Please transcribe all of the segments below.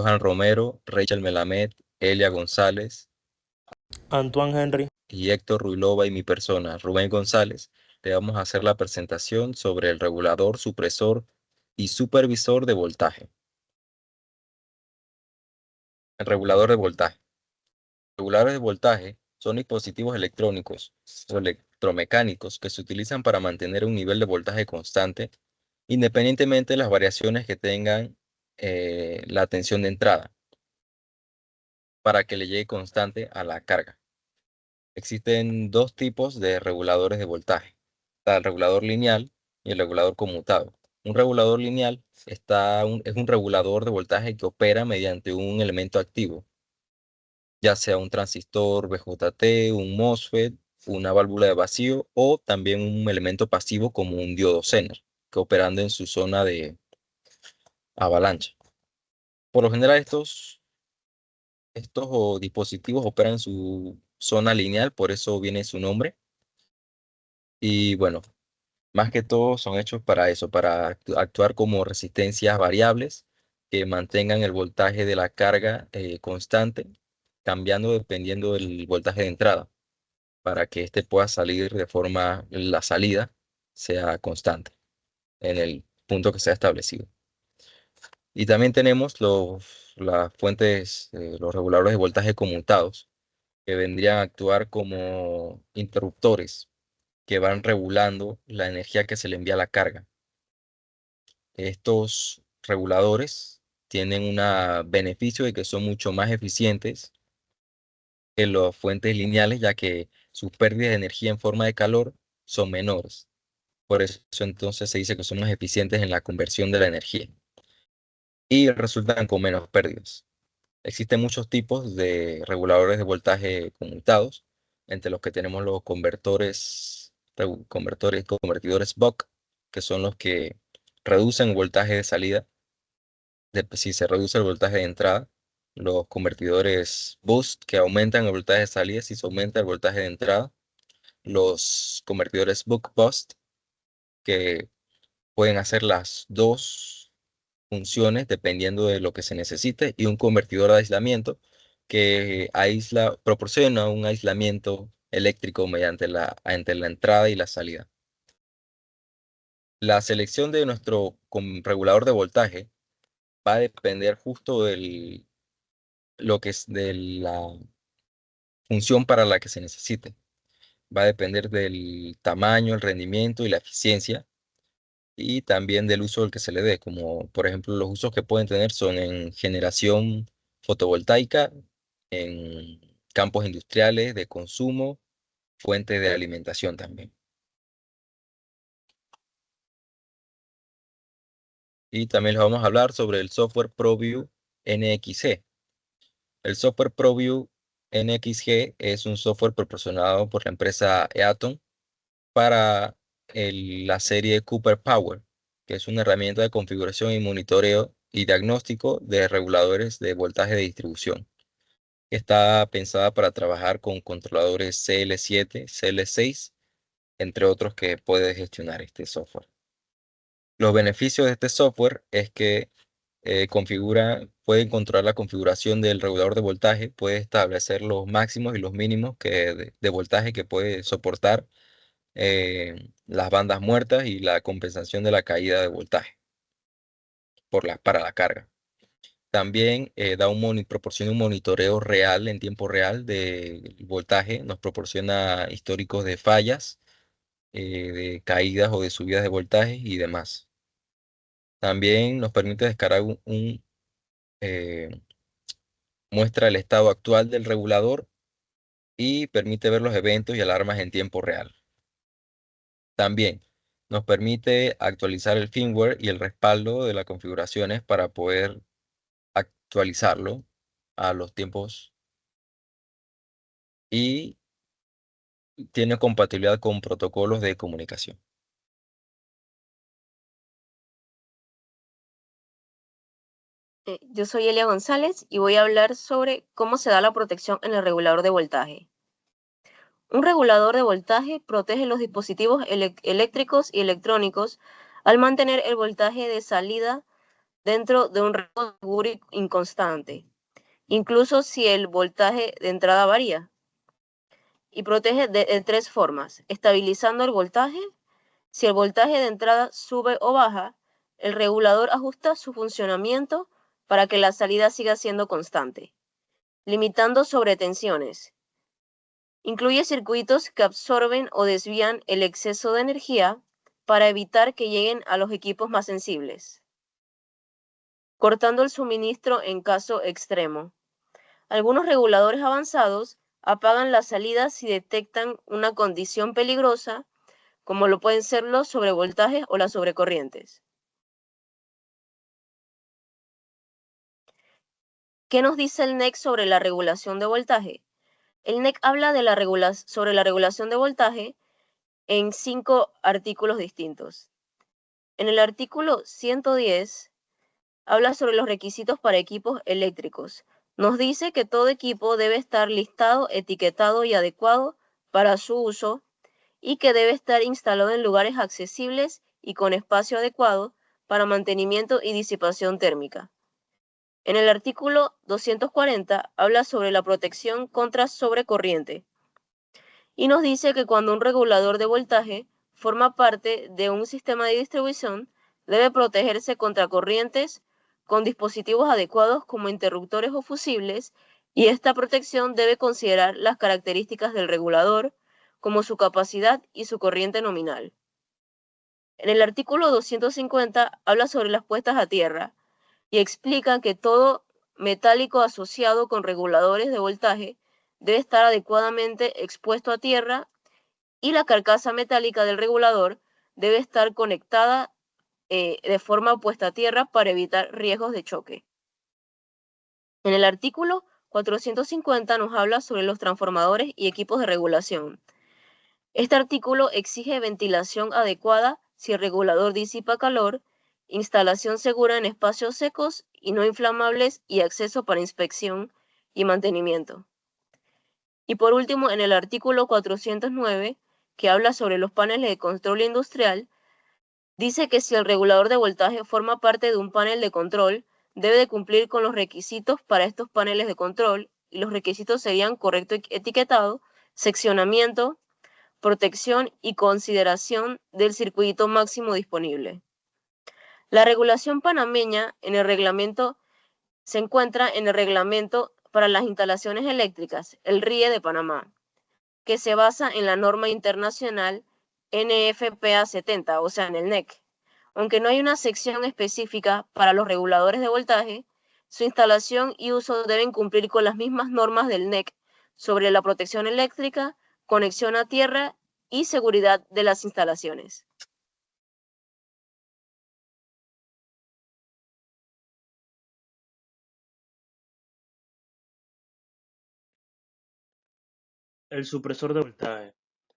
Johan Romero, Rachel Melamed, Elia González Antoine Henry. y Héctor Ruilova y mi persona, Rubén González, le vamos a hacer la presentación sobre el regulador, supresor y supervisor de voltaje. El regulador de voltaje. Reguladores de voltaje son dispositivos electrónicos o electromecánicos que se utilizan para mantener un nivel de voltaje constante, independientemente de las variaciones que tengan la tensión de entrada, para que le llegue constante a la carga. Existen dos tipos de reguladores de voltaje. Está el regulador lineal y el regulador conmutado. Un regulador lineal es un regulador de voltaje que opera mediante un elemento activo, ya sea un transistor VJT, un MOSFET, una válvula de vacío o también un elemento pasivo como un diodo Zener, que operando en su zona de avalancha. Por lo general estos dispositivos operan en su zona lineal, por eso viene su nombre. Y bueno, más que todo son hechos para eso, para actuar como resistencias variables que mantengan el voltaje de la carga constante, cambiando dependiendo del voltaje de entrada, para que éste pueda salir de forma, la salida sea constante en el punto que sea establecido. Y también tenemos las fuentes, los reguladores de voltaje conmutados, que vendrían a actuar como interruptores que van regulando la energía que se le envía a la carga. Estos reguladores tienen un beneficio de que son mucho más eficientes que las fuentes lineales, ya que sus pérdidas de energía en forma de calor son menores. Por eso entonces se dice que son más eficientes en la conversión de la energía y resultan con menos pérdidas. Existen muchos tipos de reguladores de voltaje conmutados, entre los que tenemos los convertidores Buck, que son los que reducen el voltaje de salida, si se reduce el voltaje de entrada, los convertidores Boost, que aumentan el voltaje de salida si se aumenta el voltaje de entrada, los convertidores Buck Boost, que pueden hacer las dos funciones dependiendo de lo que se necesite, y un convertidor de aislamiento que proporciona un aislamiento eléctrico entre la entrada y la salida. La selección de nuestro regulador de voltaje va a depender justo de la función para la que se necesite. Va a depender del tamaño, el rendimiento y la eficiencia, y también del uso del que se le dé, como por ejemplo los usos que pueden tener son en generación fotovoltaica, en campos industriales de consumo, fuentes de alimentación también. Y también les vamos a hablar sobre el software ProView NXG. El software ProView NXG es un software proporcionado por la empresa Eaton para la serie Cooper Power, que es una herramienta de configuración y monitoreo y diagnóstico de reguladores de voltaje de distribución. Está pensada para trabajar con controladores CL7, CL6, entre otros que puede gestionar este software. Los beneficios de este software es que pueden controlar la configuración del regulador de voltaje, puede establecer los máximos y los mínimos de voltaje que puede soportar las bandas muertas y la compensación de la caída de voltaje para la carga. También proporciona un monitoreo real, en tiempo real, del voltaje, nos proporciona históricos de fallas, de caídas o de subidas de voltaje y demás. También nos permite descargar eh, muestra el estado actual del regulador y permite ver los eventos y alarmas en tiempo real. También nos permite actualizar el firmware y el respaldo de las configuraciones para poder actualizarlo a los tiempos, y tiene compatibilidad con protocolos de comunicación. Yo soy Elia González y voy a hablar sobre cómo se da la protección en el regulador de voltaje. Un regulador de voltaje protege los dispositivos eléctricos y electrónicos al mantener el voltaje de salida dentro de un rango seguro y inconstante, incluso si el voltaje de entrada varía. Y protege de tres formas: estabilizando el voltaje. Si el voltaje de entrada sube o baja, el regulador ajusta su funcionamiento para que la salida siga siendo constante. Limitando sobretensiones. Incluye circuitos que absorben o desvían el exceso de energía para evitar que lleguen a los equipos más sensibles. Cortando el suministro en caso extremo. Algunos reguladores avanzados apagan la salida si detectan una condición peligrosa, como lo pueden ser los sobrevoltajes o las sobrecorrientes. ¿Qué nos dice el NEC sobre la regulación de voltaje? El NEC habla de sobre la regulación de voltaje en 5 artículos distintos. En el artículo 110 habla sobre los requisitos para equipos eléctricos. Nos dice que todo equipo debe estar listado, etiquetado y adecuado para su uso, y que debe estar instalado en lugares accesibles y con espacio adecuado para mantenimiento y disipación térmica. En el artículo 240 habla sobre la protección contra sobrecorriente y nos dice que cuando un regulador de voltaje forma parte de un sistema de distribución, debe protegerse contra corrientes con dispositivos adecuados como interruptores o fusibles, y esta protección debe considerar las características del regulador, como su capacidad y su corriente nominal. En el artículo 250 habla sobre las puestas a tierra y explica que todo metálico asociado con reguladores de voltaje debe estar adecuadamente expuesto a tierra, y la carcasa metálica del regulador debe estar conectada de forma opuesta a tierra para evitar riesgos de choque. En el artículo 450 nos habla sobre los transformadores y equipos de regulación. Este artículo exige ventilación adecuada si el regulador disipa calor, instalación segura en espacios secos y no inflamables y acceso para inspección y mantenimiento. Y por último, en el artículo 409, que habla sobre los paneles de control industrial, dice que si el regulador de voltaje forma parte de un panel de control, debe de cumplir con los requisitos para estos paneles de control, y los requisitos serían correcto etiquetado, seccionamiento, protección y consideración del circuito máximo disponible. La regulación panameña se encuentra en el Reglamento para las Instalaciones Eléctricas, el RIE de Panamá, que se basa en la norma internacional NFPA 70, o sea, en el NEC. Aunque no hay una sección específica para los reguladores de voltaje, su instalación y uso deben cumplir con las mismas normas del NEC sobre la protección eléctrica, conexión a tierra y seguridad de las instalaciones. El supresor de voltaje.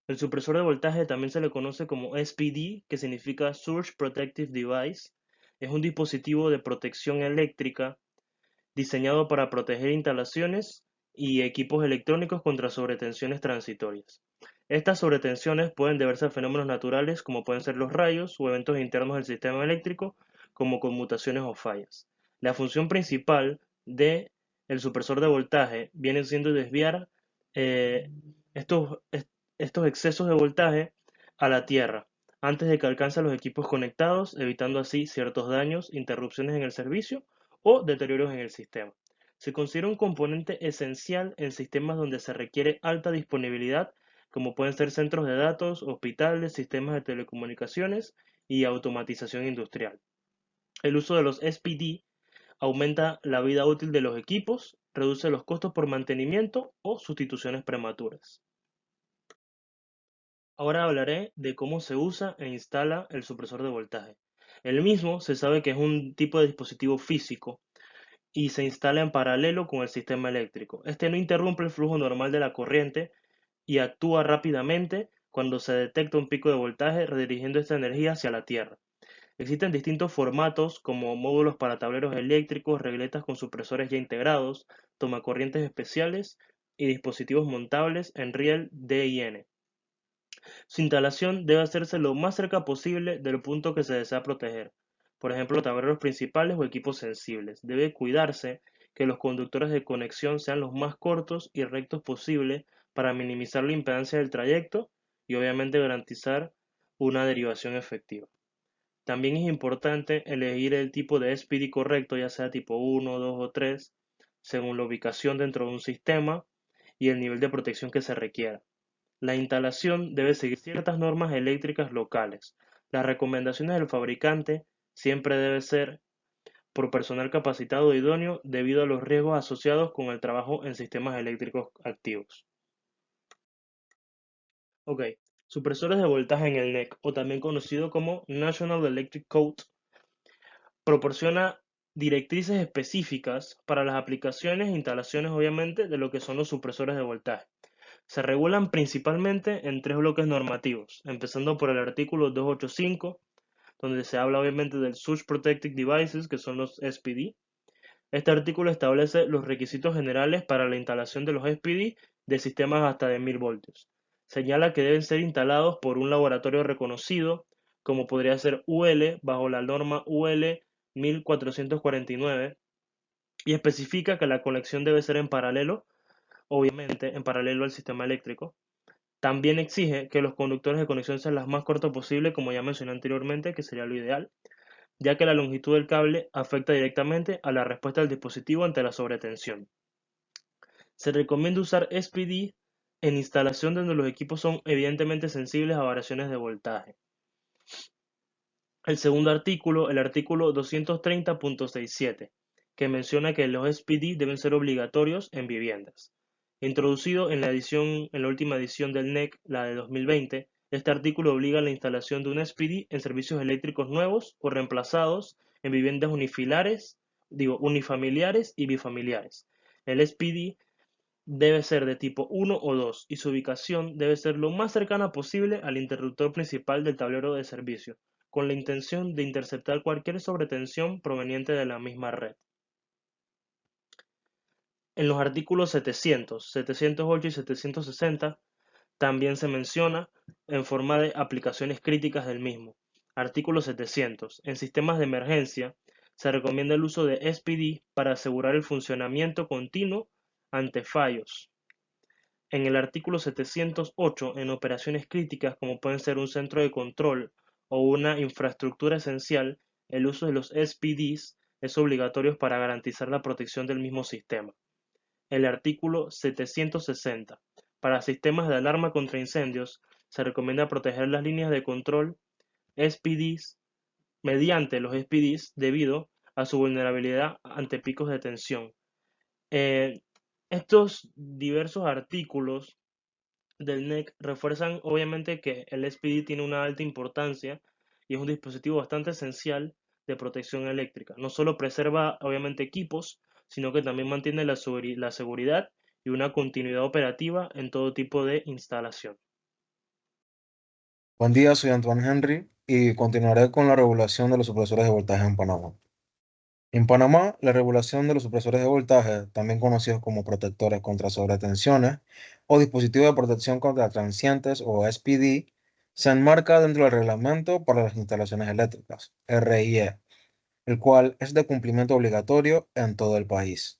El supresor de voltaje también se le conoce como SPD, que significa Surge Protective Device. Es un dispositivo de protección eléctrica diseñado para proteger instalaciones y equipos electrónicos contra sobretensiones transitorias. Estas sobretensiones pueden deberse a fenómenos naturales, como pueden ser los rayos, o eventos internos del sistema eléctrico, como conmutaciones o fallas. La función principal del supresor de voltaje viene siendo desviar eh, estos, estos excesos de voltaje a la Tierra antes de que alcancen los equipos conectados, evitando así ciertos daños, interrupciones en el servicio o deterioros en el sistema. Se considera un componente esencial en sistemas donde se requiere alta disponibilidad, como pueden ser centros de datos, hospitales, sistemas de telecomunicaciones y automatización industrial. El uso de los SPD aumenta la vida útil de los equipos, reduce los costos por mantenimiento o sustituciones prematuras. Ahora hablaré de cómo se usa e instala el supresor de voltaje. El mismo se sabe que es un tipo de dispositivo físico y se instala en paralelo con el sistema eléctrico. Este no interrumpe el flujo normal de la corriente y actúa rápidamente cuando se detecta un pico de voltaje, redirigiendo esta energía hacia la Tierra. Existen distintos formatos como módulos para tableros eléctricos, regletas con supresores ya integrados, tomacorrientes especiales y dispositivos montables en riel D y N. Su instalación debe hacerse lo más cerca posible del punto que se desea proteger. por ejemplo, tableros principales o equipos sensibles. Debe cuidarse que los conductores de conexión sean los más cortos y rectos posible para minimizar la impedancia del trayecto y obviamente garantizar una derivación efectiva. También es importante elegir el tipo de SPD correcto, ya sea tipo 1, 2 o 3, según la ubicación dentro de un sistema y el nivel de protección que se requiera. La instalación debe seguir ciertas normas eléctricas locales. Las recomendaciones del fabricante siempre deben ser por personal capacitado e idóneo debido a los riesgos asociados con el trabajo en sistemas eléctricos activos. Ok, supresores de voltaje en el NEC, o también conocido como National Electric Code, proporciona directrices específicas para las aplicaciones e instalaciones, obviamente, de lo que son los supresores de voltaje. Se regulan principalmente en tres bloques normativos, empezando por el artículo 285, donde se habla obviamente del Surge Protected Devices, que son los SPD. Este artículo establece los requisitos generales para la instalación de los SPD de sistemas hasta de 1000 voltios. Señala que deben ser instalados por un laboratorio reconocido, como podría ser UL, bajo la norma UL 1449, y especifica que la conexión debe ser en paralelo, obviamente en paralelo al sistema eléctrico. También exige que los conductores de conexión sean las más cortos posible, como ya mencioné anteriormente, que sería lo ideal, ya que la longitud del cable afecta directamente a la respuesta del dispositivo ante la sobretensión. Se recomienda usar SPD en instalación donde los equipos son evidentemente sensibles a variaciones de voltaje. El segundo artículo, el artículo 230.67, que menciona que los SPD deben ser obligatorios en viviendas. Introducido en la última edición del NEC, la de 2020, este artículo obliga a la instalación de un SPD en servicios eléctricos nuevos o reemplazados en viviendas unifamiliares y bifamiliares. El SPD debe ser de tipo 1 o 2 y su ubicación debe ser lo más cercana posible al interruptor principal del tablero de servicio, con la intención de interceptar cualquier sobretensión proveniente de la misma red. En los artículos 700, 708 y 760 también se menciona en forma de aplicaciones críticas del mismo. Artículo 700. En sistemas de emergencia se recomienda el uso de SPD para asegurar el funcionamiento continuo ante fallos. En el artículo 708, en operaciones críticas como pueden ser un centro de control o una infraestructura esencial, el uso de los SPDs es obligatorio para garantizar la protección del mismo sistema. El artículo 760. Para sistemas de alarma contra incendios, se recomienda proteger las líneas de control SPDs mediante los SPDs debido a su vulnerabilidad ante picos de tensión. Estos diversos artículos del NEC refuerzan obviamente que el SPD tiene una alta importancia y es un dispositivo bastante esencial de protección eléctrica. No solo preserva obviamente equipos, sino que también mantiene la seguridad y una continuidad operativa en todo tipo de instalación. Buen día, soy Antoine Henry y continuaré con la regulación de los supresores de voltaje en Panamá. En Panamá, la regulación de los supresores de voltaje, también conocidos como protectores contra sobretensiones o dispositivos de protección contra transientes o SPD, se enmarca dentro del Reglamento para las Instalaciones Eléctricas, RIE, el cual es de cumplimiento obligatorio en todo el país.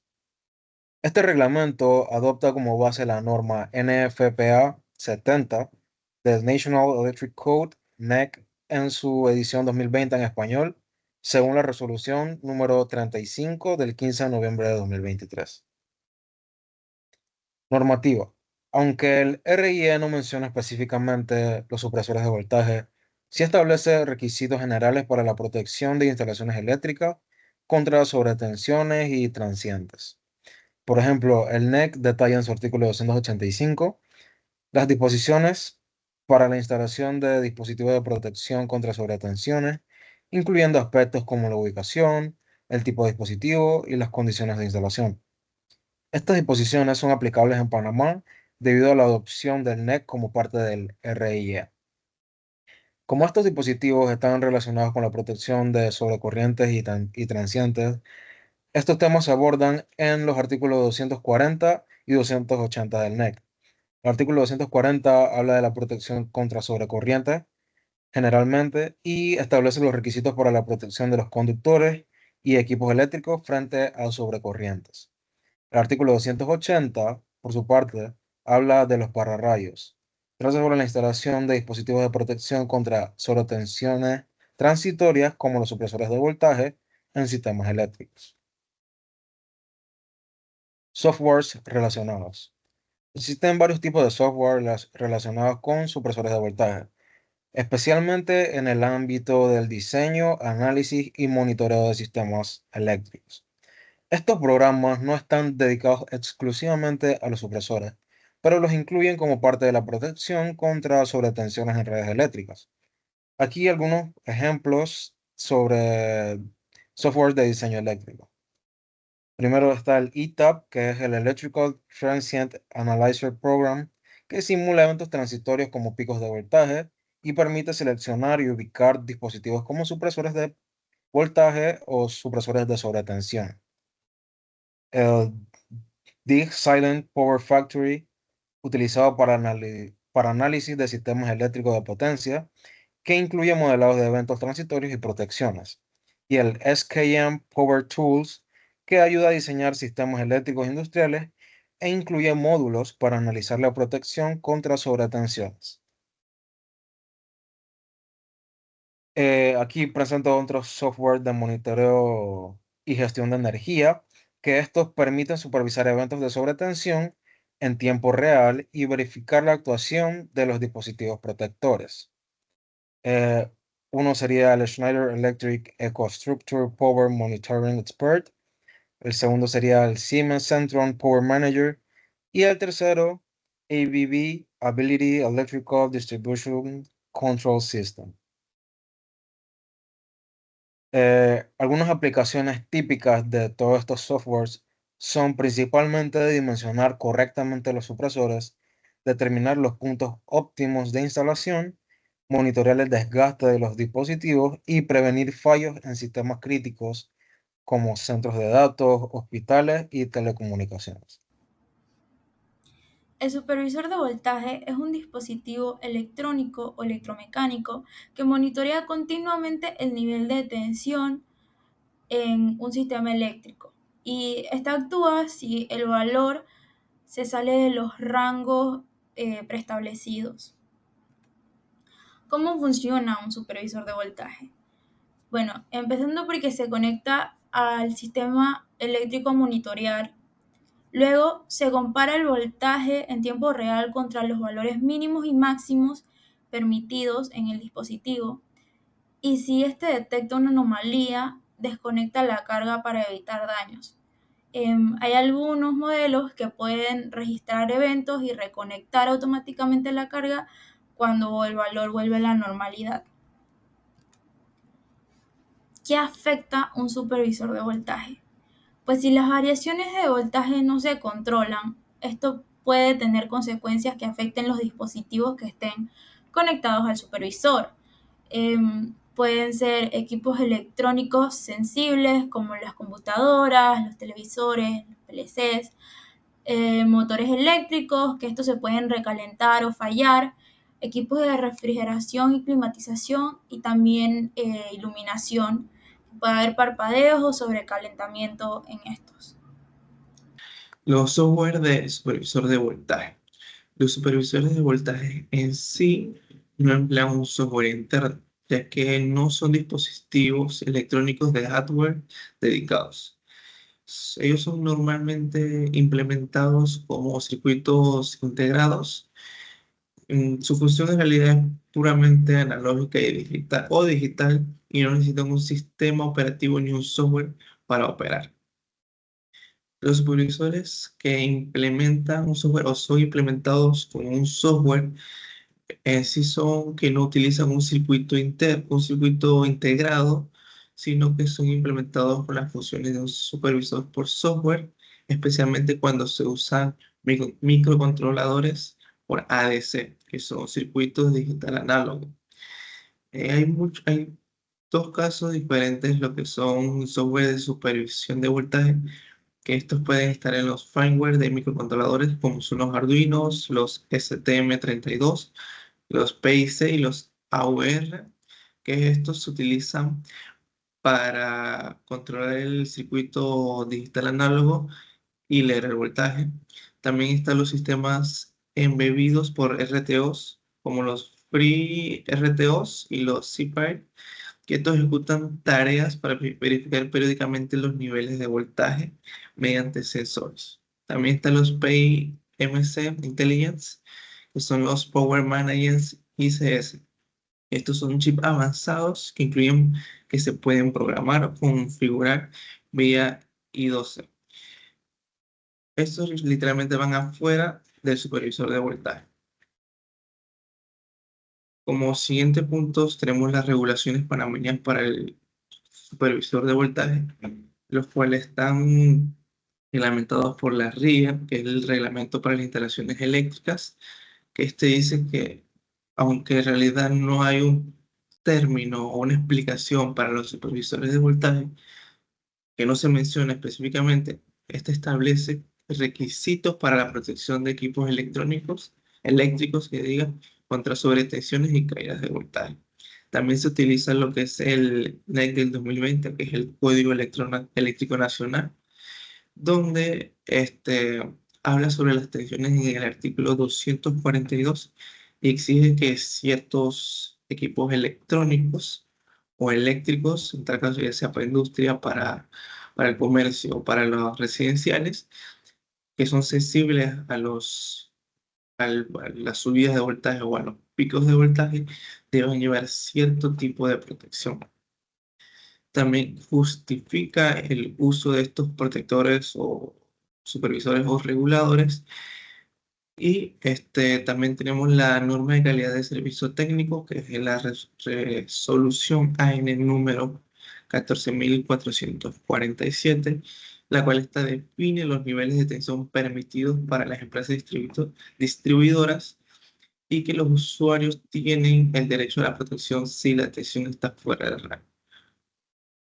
Este reglamento adopta como base la norma NFPA 70 del National Electric Code, NEC, en su edición 2020 en español, según la resolución número 35 del 15 de noviembre de 2023. Normativa. Aunque el RIE no menciona específicamente los supresores de voltaje, sí establece requisitos generales para la protección de instalaciones eléctricas contra sobretensiones y transientes. Por ejemplo, el NEC detalla en su artículo 285 las disposiciones para la instalación de dispositivos de protección contra sobretensiones, incluyendo aspectos como la ubicación, el tipo de dispositivo y las condiciones de instalación. Estas disposiciones son aplicables en Panamá debido a la adopción del NEC como parte del RIE. Como estos dispositivos están relacionados con la protección de sobrecorrientes y transientes, estos temas se abordan en los artículos 240 y 280 del NEC. El artículo 240 habla de la protección contra sobrecorriente generalmente, y establece los requisitos para la protección de los conductores y equipos eléctricos frente a sobrecorrientes. El artículo 280, por su parte, habla de los pararrayos. Trata sobre la instalación de dispositivos de protección contra sobretensiones transitorias como los supresores de voltaje en sistemas eléctricos. Softwares relacionados. Existen varios tipos de software relacionados con supresores de voltaje, especialmente en el ámbito del diseño, análisis y monitoreo de sistemas eléctricos. Estos programas no están dedicados exclusivamente a los supresores, pero los incluyen como parte de la protección contra sobretensiones en redes eléctricas. Aquí algunos ejemplos sobre software de diseño eléctrico. Primero está el ETAP, que es el Electrical Transient Analyzer Program, que simula eventos transitorios como picos de voltaje y permite seleccionar y ubicar dispositivos como supresores de voltaje o supresores de sobretensión. El DIG Silent Power Factory, utilizado para análisis de sistemas eléctricos de potencia, que incluye modelados de eventos transitorios y protecciones. Y el SKM Power Tools, que ayuda a diseñar sistemas eléctricos industriales e incluye módulos para analizar la protección contra sobretensiones. Aquí presento otros software de monitoreo y gestión de energía, que estos permiten supervisar eventos de sobretensión en tiempo real y verificar la actuación de los dispositivos protectores. Uno sería el Schneider Electric EcoStructure Power Monitoring Expert. El segundo sería el Siemens Centron Power Manager. Y el tercero, ABB Ability Electrical Distribution Control System. Algunas aplicaciones típicas de todos estos softwares son principalmente de dimensionar correctamente los supresores, determinar los puntos óptimos de instalación, monitorear el desgaste de los dispositivos y prevenir fallos en sistemas críticos como centros de datos, hospitales y telecomunicaciones. El supervisor de voltaje es un dispositivo electrónico o electromecánico que monitorea continuamente el nivel de tensión en un sistema eléctrico. Y esta actúa si el valor se sale de los rangos preestablecidos. ¿Cómo funciona un supervisor de voltaje? Bueno, empezando porque se conecta al sistema eléctrico a monitorear. Luego se compara el voltaje en tiempo real contra los valores mínimos y máximos permitidos en el dispositivo. Y si este detecta una anomalía, desconecta la carga para evitar daños. Hay algunos modelos que pueden registrar eventos y reconectar automáticamente la carga cuando el valor vuelve a la normalidad. ¿Qué afecta un supervisor de voltaje? Pues si las variaciones de voltaje no se controlan, esto puede tener consecuencias que afecten los dispositivos que estén conectados al supervisor. Pueden ser equipos electrónicos sensibles como las computadoras, los televisores, los PLCs, motores eléctricos, que estos se pueden recalentar o fallar, equipos de refrigeración y climatización y también iluminación. Puede haber parpadeos o sobrecalentamiento en estos. Los software de supervisor de voltaje. Los supervisores de voltaje en sí no emplean un software interno, ya que no son dispositivos electrónicos de hardware dedicados. Ellos son normalmente implementados como circuitos integrados. Su función en realidad es puramente analógica y digital y no necesitan un sistema operativo ni un software para operar. Los supervisores que implementan un software o son implementados con un software sí son que no utilizan un circuito integrado, sino que son implementados con las funciones de un supervisor por software, especialmente cuando se usan microcontroladores por ADC, que son circuitos digital análogo. Hay dos casos diferentes, lo que son software de supervisión de voltaje, que estos pueden estar en los firmware de microcontroladores, como son los Arduinos, los STM32, los PIC y los AUR, que estos se utilizan para controlar el circuito digital análogo y leer el voltaje. También están los sistemas embebidos por RTOs, como los Free RTOs y los CPIE, que estos ejecutan tareas para verificar periódicamente los niveles de voltaje mediante sensores. También están los PMC Intelligence, que son los Power Managers ICS. Estos son chips avanzados que incluyen que se pueden programar o configurar vía I2C. Estos literalmente van afuera del supervisor de voltaje. Como siguiente puntos tenemos las regulaciones panameñas para el supervisor de voltaje, los cuales están reglamentados por la RIA, que es el Reglamento para las Instalaciones Eléctricas, que este dice que, aunque en realidad no hay un término o una explicación para los supervisores de voltaje, que no se menciona específicamente, este establece requisitos para la protección de equipos eléctricos, que diga, contra sobretensiones y caídas de voltaje. También se utiliza lo que es el NEC del 2020, que es el Código Eléctrico Nacional, donde habla sobre las tensiones en el artículo 242 y exige que ciertos equipos electrónicos o eléctricos, en tal caso ya sea para industria, para el comercio o para los residenciales, que son sensibles a las subidas de voltaje o a los picos de voltaje, deben llevar cierto tipo de protección. También justifica el uso de estos protectores o supervisores o reguladores. Y también tenemos la norma de calidad de servicio técnico, que es la resolución AN número 14.447, la cual define los niveles de tensión permitidos para las empresas distribuidoras y que los usuarios tienen el derecho a la protección si la tensión está fuera del rango.